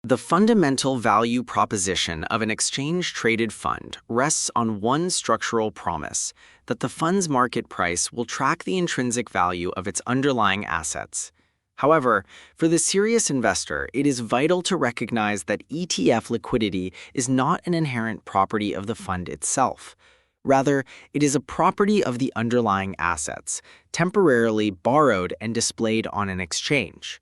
The fundamental value proposition of an exchange-traded fund rests on one structural promise, that the fund's market price will track the intrinsic value of its underlying assets. However, for the serious investor, it is vital to recognize that ETF liquidity is not an inherent property of the fund itself. Rather, it is a property of the underlying assets, temporarily borrowed and displayed on an exchange.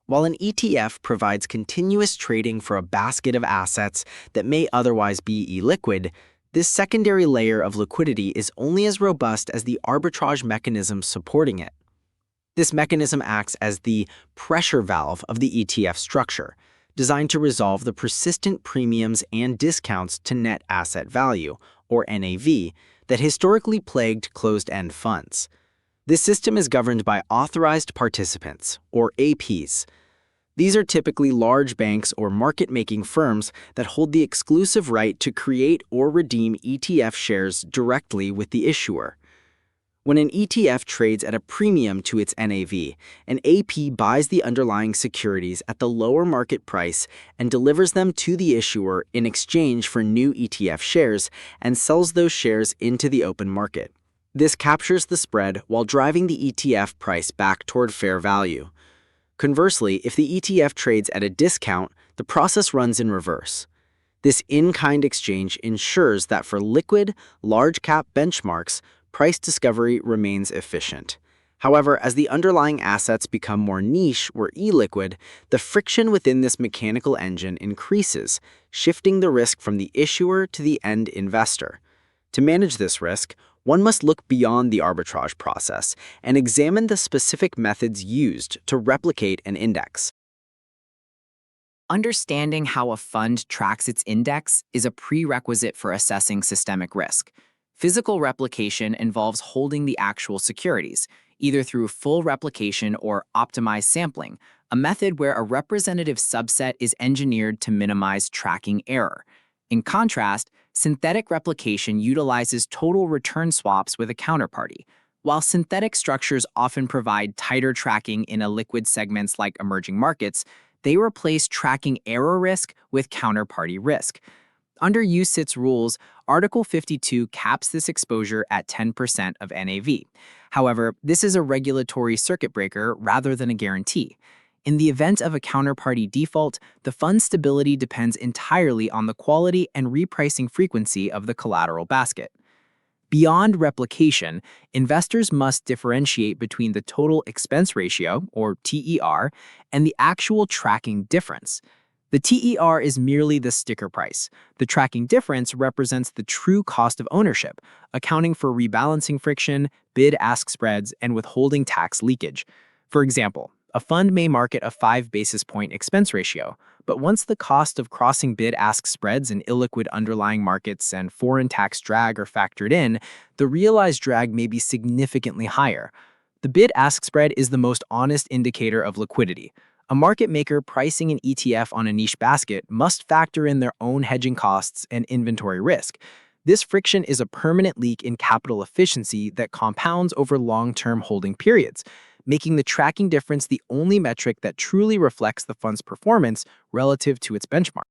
While an ETF provides continuous trading for a basket of assets that may otherwise be illiquid, this secondary layer of liquidity is only as robust as the arbitrage mechanism supporting it. This mechanism acts as the pressure valve of the ETF structure, designed to resolve the persistent premiums and discounts to net asset value, or NAV, that historically plagued closed-end funds. This system is governed by authorized participants, or APs. These are typically large banks or market-making firms that hold the exclusive right to create or redeem ETF shares directly with the issuer. When an ETF trades at a premium to its NAV, an AP buys the underlying securities at the lower market price and delivers them to the issuer in exchange for new ETF shares and sells those shares into the open market. This captures the spread while driving the ETF price back toward fair value. Conversely, if the ETF trades at a discount, the process runs in reverse. This in-kind exchange ensures that for liquid, large-cap benchmarks, price discovery remains efficient. However, as the underlying assets become more niche or illiquid, the friction within this mechanical engine increases, shifting the risk from the issuer to the end investor. To manage this risk, one must look beyond the arbitrage process and examine the specific methods used to replicate an index. Understanding how a fund tracks its index is a prerequisite for assessing systemic risk. Physical replication involves holding the actual securities, either through full replication or optimized sampling, a method where a representative subset is engineered to minimize tracking error. In contrast, synthetic replication utilizes total return swaps with a counterparty. While synthetic structures often provide tighter tracking in illiquid segments like emerging markets, they replace tracking error risk with counterparty risk. Under UCITS rules, Article 52 caps this exposure at 10% of NAV. However, this is a regulatory circuit breaker rather than a guarantee. In the event of a counterparty default, the fund's stability depends entirely on the quality and repricing frequency of the collateral basket. Beyond replication, investors must differentiate between the total expense ratio, or TER, and the actual tracking difference. The TER is merely the sticker price. The tracking difference represents the true cost of ownership, accounting for rebalancing friction, bid-ask spreads, and withholding tax leakage. For example, a fund may market a 5 basis point expense ratio, but once the cost of crossing bid-ask spreads in illiquid underlying markets and foreign tax drag are factored in, the realized drag may be significantly higher. The bid-ask spread is the most honest indicator of liquidity. A market maker pricing an ETF on a niche basket must factor in their own hedging costs and inventory risk. This friction is a permanent leak in capital efficiency that compounds over long-term holding periods, making the tracking difference the only metric that truly reflects the fund's performance relative to its benchmark.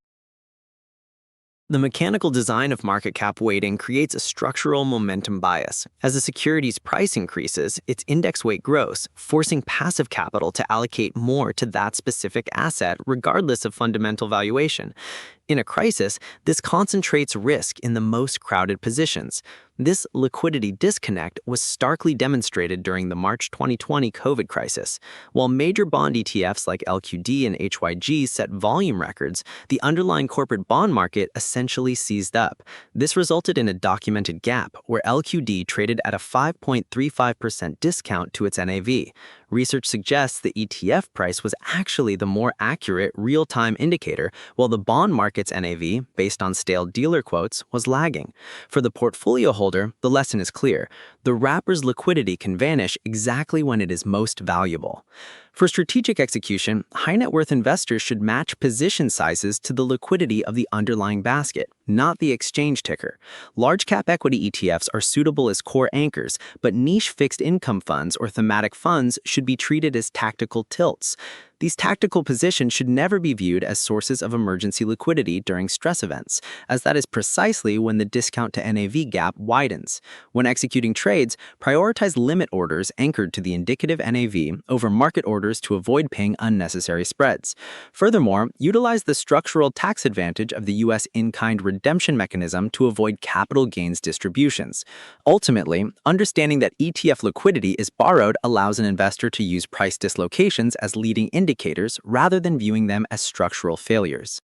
The mechanical design of market cap weighting creates a structural momentum bias. As a security's price increases, its index weight grows, forcing passive capital to allocate more to that specific asset regardless of fundamental valuation. In a crisis, this concentrates risk in the most crowded positions. This liquidity disconnect was starkly demonstrated during the March 2020 COVID crisis. While major bond ETFs like LQD and HYG set volume records, the underlying corporate bond market essentially seized up. This resulted in a documented gap where LQD traded at a 5.35% discount to its NAV. Research suggests the ETF price was actually the more accurate real-time indicator, while the bond market's NAV, based on stale dealer quotes, was lagging. For the portfolio holder, the lesson is clear. The wrapper's liquidity can vanish exactly when it is most valuable. For strategic execution, high-net-worth investors should match position sizes to the liquidity of the underlying basket, not the exchange ticker. Large-cap equity ETFs are suitable as core anchors, but niche fixed income funds or thematic funds should be treated as tactical tilts. These tactical positions should never be viewed as sources of emergency liquidity during stress events, as that is precisely when the discount to NAV gap widens. When executing trades, prioritize limit orders anchored to the indicative NAV over market orders to avoid paying unnecessary spreads. Furthermore, utilize the structural tax advantage of the U.S. in-kind redemption mechanism to avoid capital gains distributions. Ultimately, understanding that ETF liquidity is borrowed allows an investor to use price dislocations as leading indicators rather than viewing them as structural failures.